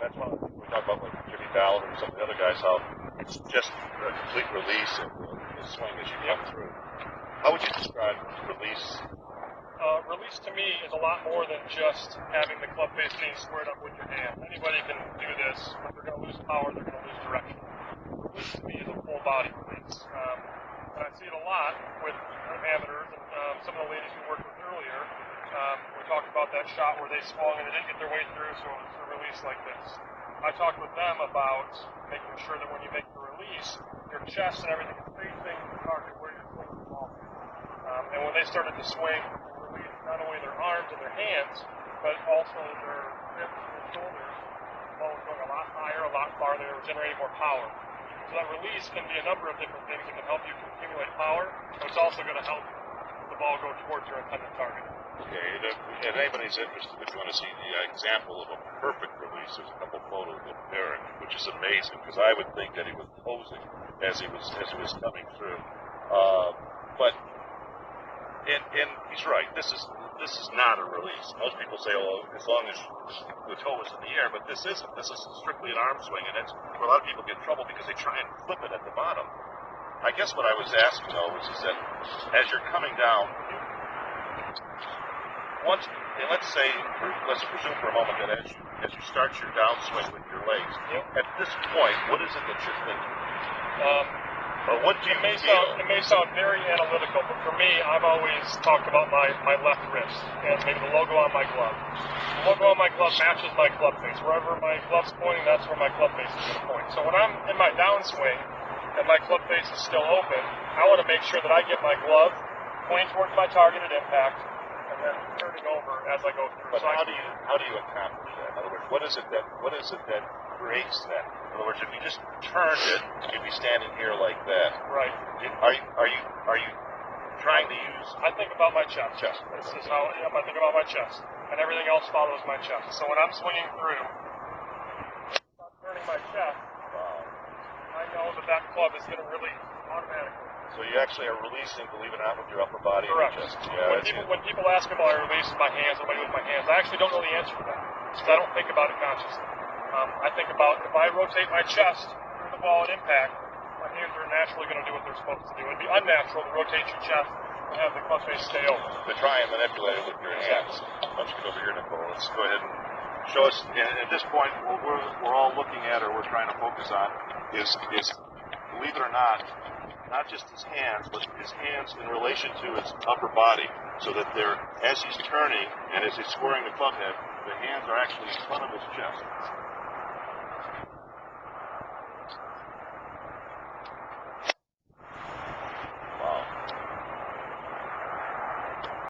that's why we talk about like Jimmy Ballard and some of the other guys, how it's just a complete release of the swing as you come through. How would you describe release? Release to me is a lot more than just having the club face being squared up with your hand. Anybody can do this, but they're going to lose power, they're going to lose direction. Release to me is a full body release. And I see it a lot with amateurs and some of the ladies we worked with earlier. We talked about that shot where they swung and they didn't get their way through, so it was a release like this. I talked with them about making sure that when you make the release, your chest and everything is facing the target where you're swinging the ball. And when they started to swing, release not only their arms and their hands, but also their hips and their shoulders, the ball was going a lot higher, a lot farther, it was generating more power. So that release can be a number of different things. It can help you accumulate power, but it's also going to help the ball go towards your intended target. Okay, if anybody's interested, if you want to see the example of a perfect release, there's a couple photos of Eric, which is amazing, because I would think that he was posing as he was coming through. And he's right. This is not a release. Most people say, "Oh, as long as the toe is in the air," but this isn't. This is strictly an arm swing, and it's where a lot of people get in trouble because they try and flip it at the bottom. I guess what I was asking though is that as you're coming down, let's presume for a moment that as you start your downswing with your legs, at this point, what is it that you're thinking? Or what do you feel? It may sound very analytical, but for me, I've always talked about my left wrist and maybe the logo on my glove. The logo on my glove matches my club face. Wherever my glove's pointing, that's where my club face is going to point. So when I'm in my downswing and my club face is still open, I want to make sure that I get my glove pointing towards my targeted impact and then turning over as I go through. But how do you accomplish that? In other words, what is it that creates that? In other words, if you just turned it, you'd be standing here like that. Right. Are you trying to use? I think about my chest. This is how I think about my chest, and everything else follows my chest. So when I'm swinging through, I'm turning my chest. I know that club is going to release automatically. So you actually are releasing, believe it or not, with your upper body. Correct. And your chest. Yeah, when people ask about I release my hands or what I do with my hands, I actually don't know the answer to that because I don't think about it consciously. I think about if I rotate my chest through the ball at impact, my hands are naturally going to do what they're supposed to do. It'd be unnatural to rotate your chest and have the club face stay open. To try and manipulate it with your hands. Why don't you get over here, Nicole? Let's go ahead and show us. At this point, what we're all looking at or we're trying to focus on is believe it or not just his hands, but his hands in relation to his upper body, so that as he's turning and as he's squaring the club head, the hands are actually in front of his chest.